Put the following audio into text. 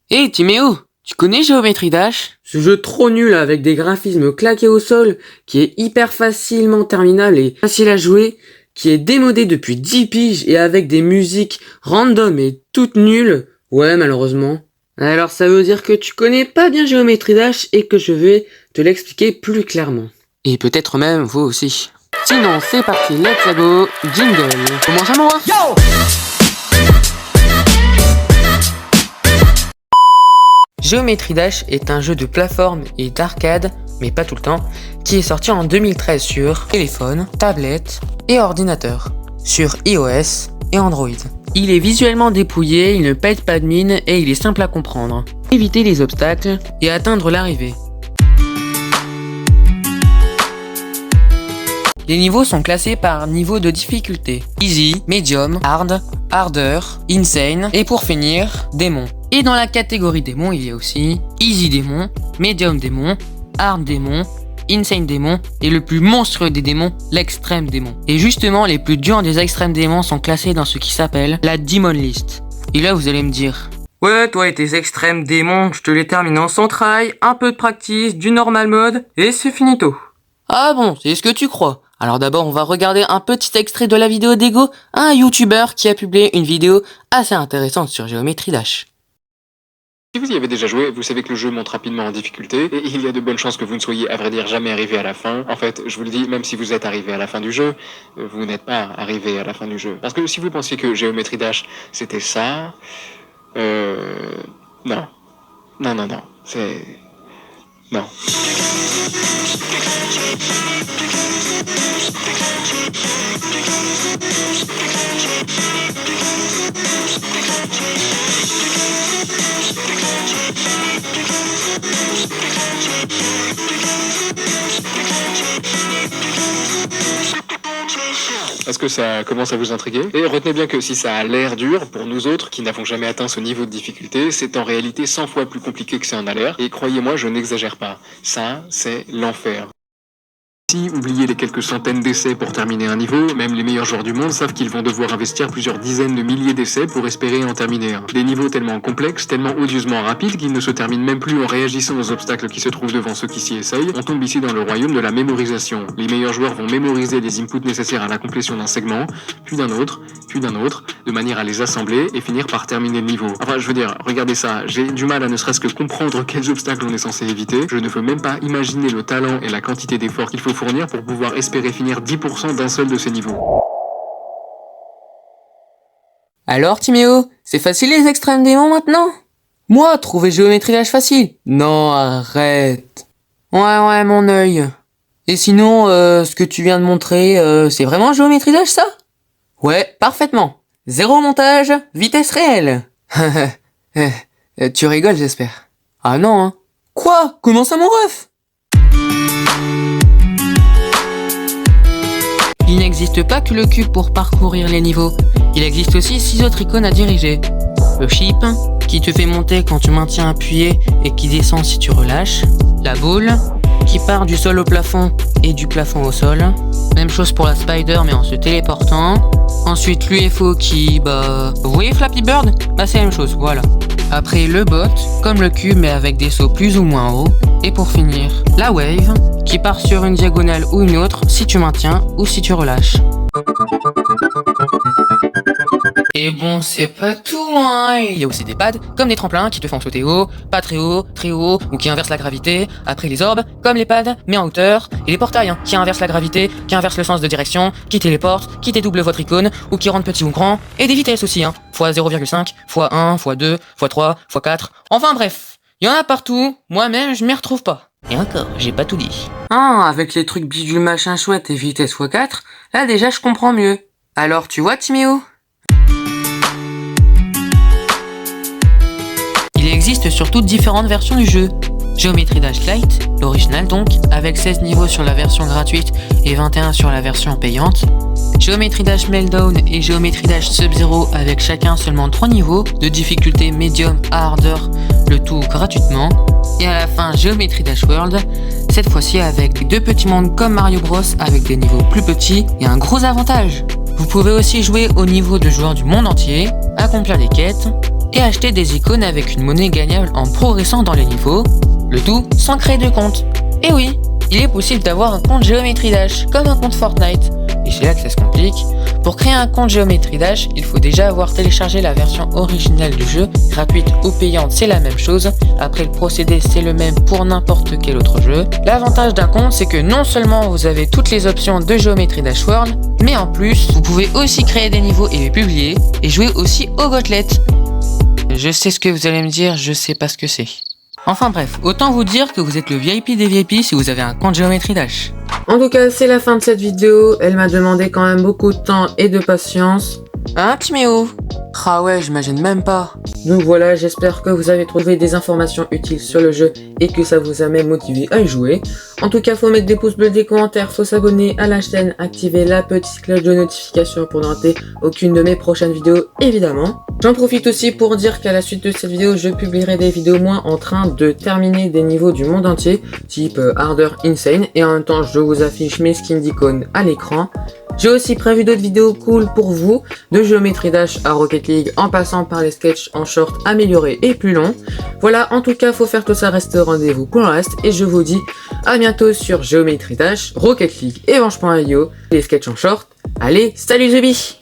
Hé Timéo, tu connais Geometry Dash? Ce jeu trop nul avec des graphismes claqués au sol, qui est hyper facilement terminable et facile à jouer, qui est démodé depuis 10 piges et avec des musiques random et toutes nulles. Ouais, malheureusement. Alors ça veut dire que tu connais pas bien Geometry Dash et que je vais te l'expliquer plus clairement. Et peut-être même vous aussi. Sinon c'est parti, let's go, jingle. Commence à moi. Yo! Geometry Dash est un jeu de plateforme et d'arcade, mais pas tout le temps, qui est sorti en 2013 sur téléphone, tablette et ordinateur, sur iOS et Android. Il est visuellement dépouillé, il ne pète pas de mine et il est simple à comprendre. Éviter les obstacles et atteindre l'arrivée. Les niveaux sont classés par niveau de difficulté. Easy, Medium, Hard, Harder, Insane et pour finir, Démon. Et dans la catégorie démon, il y a aussi Easy démon, Medium démon, Hard démon, Insane démon et le plus monstrueux des démons, l'extrême démon. Et justement, les plus durs des extrêmes démons sont classés dans ce qui s'appelle la Demon List. Et là, vous allez me dire: ouais, toi et tes extrêmes démons, je te les termine en sans try, un peu de practice, du normal mode, et c'est finito. Ah bon, c'est ce que tu crois. Alors d'abord, on va regarder un petit extrait de la vidéo d'Ego, un YouTuber qui a publié une vidéo assez intéressante sur Geometry Dash. Si vous y avez déjà joué, vous savez que le jeu monte rapidement en difficulté, et il y a de bonnes chances que vous ne soyez, à vrai dire, jamais arrivé à la fin. En fait, je vous le dis, même si vous êtes arrivé à la fin du jeu, vous n'êtes pas arrivé à la fin du jeu. Parce que si vous pensiez que Geometry Dash, c'était ça... Non. Non, c'est... Non. Est-ce que ça commence à vous intriguer? Et retenez bien que si ça a l'air dur, pour nous autres, qui n'avons jamais atteint ce niveau de difficulté, c'est en réalité 100 fois plus compliqué que ça en a l'air, et croyez-moi, je n'exagère pas. Ça, c'est l'enfer. Si, oubliez les quelques centaines d'essais pour terminer un niveau, même les meilleurs joueurs du monde savent qu'ils vont devoir investir plusieurs dizaines de milliers d'essais pour espérer en terminer un. Des niveaux tellement complexes, tellement odieusement rapides qu'ils ne se terminent même plus en réagissant aux obstacles qui se trouvent devant ceux qui s'y essayent. On tombe ici dans le royaume de la mémorisation. Les meilleurs joueurs vont mémoriser les inputs nécessaires à la complétion d'un segment, puis d'un autre, de manière à les assembler et finir par terminer le niveau. Enfin, je veux dire, regardez ça, j'ai du mal à ne serait-ce que comprendre quels obstacles on est censé éviter. Je ne peux même pas imaginer le talent et la quantité d'efforts qu'il faut fournir pour pouvoir espérer finir 10% d'un seul de ces niveaux. Alors Timéo, c'est facile les extrêmes démons maintenant? Moi, trouver Geometry Dash facile? Non, arrête. Ouais, mon œil. Et sinon, ce que tu viens de montrer, c'est vraiment Geometry Dash ça? Ouais, parfaitement. 0 montage, vitesse réelle. Tu rigoles j'espère. Ah non, hein. Quoi? Comment ça mon ref? Il n'existe pas que le cube pour parcourir les niveaux. Il existe aussi 6 autres icônes à diriger. Le ship, qui te fait monter quand tu maintiens appuyé et qui descend si tu relâches. La boule, qui part du sol au plafond et du plafond au sol. Même chose pour la spider mais en se téléportant. Ensuite l'UFO qui, vous voyez Flappy Bird? C'est la même chose, voilà. Après le bot, comme le cube mais avec des sauts plus ou moins hauts. Et pour finir, la wave, qui part sur une diagonale ou une autre si tu maintiens ou si tu relâches. Et bon, c'est pas tout, hein. Il y a aussi des pads, comme des tremplins qui te font sauter haut, pas très haut, ou qui inversent la gravité. Après les orbes, comme les pads, mais en hauteur. Et les portails, qui inversent la gravité, qui inversent le sens de direction, qui téléportent, qui dédoublent votre icône, ou qui rendent petit ou grand. Et des vitesses aussi, fois 0,5, fois 1, fois 2, fois 3, fois 4. Enfin bref, il y en a partout. Moi-même, je m'y retrouve pas. Et encore, j'ai pas tout dit. Avec les trucs bidule machin chouette et vitesse x4, là déjà je comprends mieux. Alors tu vois Timéo? Il existe surtout différentes versions du jeu. Geometry Dash Lite, l'original donc, avec 16 niveaux sur la version gratuite et 21 sur la version payante. Geometry Dash Meltdown et Geometry Dash Sub-Zero avec chacun seulement 3 niveaux, de difficulté médium à harder, le tout gratuitement. Et à la fin Geometry Dash World, cette fois-ci avec 2 petits mondes comme Mario Bros avec des niveaux plus petits et un gros avantage. Vous pouvez aussi jouer au niveau de joueurs du monde entier, accomplir des quêtes et acheter des icônes avec une monnaie gagnable en progressant dans les niveaux, le tout sans créer de compte. Et oui, il est possible d'avoir un compte Geometry Dash, comme un compte Fortnite. Et c'est là que ça se complique. Pour créer un compte Geometry Dash, il faut déjà avoir téléchargé la version originale du jeu, gratuite ou payante c'est la même chose, après le procédé c'est le même pour n'importe quel autre jeu. L'avantage d'un compte c'est que non seulement vous avez toutes les options de Geometry Dash World, mais en plus vous pouvez aussi créer des niveaux et les publier, et jouer aussi au Gauntlet. Je sais ce que vous allez me dire, je sais pas ce que c'est. Enfin bref, autant vous dire que vous êtes le VIP des VIP si vous avez un compte Geometry Dash. En tout cas, c'est la fin de cette vidéo. Elle m'a demandé quand même beaucoup de temps et de patience. Hein, Timéo? Ah ouais, j'imagine même pas. Donc voilà, j'espère que vous avez trouvé des informations utiles sur le jeu et que ça vous a même motivé à y jouer. En tout cas, faut mettre des pouces bleus, des commentaires, faut s'abonner à la chaîne, activer la petite cloche de notification pour ne rater aucune de mes prochaines vidéos, évidemment. J'en profite aussi pour dire qu'à la suite de cette vidéo, je publierai des vidéos moi en train de terminer des niveaux du monde entier, type Harder, Insane, et en même temps je vous affiche mes skins d'icônes à l'écran. J'ai aussi prévu d'autres vidéos cool pour vous, de Geometry Dash à Rocket League en passant par les sketchs en short améliorés et plus longs. Voilà, en tout cas, faut faire tout ça, reste au rendez-vous pour le reste, et je vous dis à bientôt sur Geometry Dash, Rocket League et Venge.io, les sketchs en short. Allez, salut Zubi!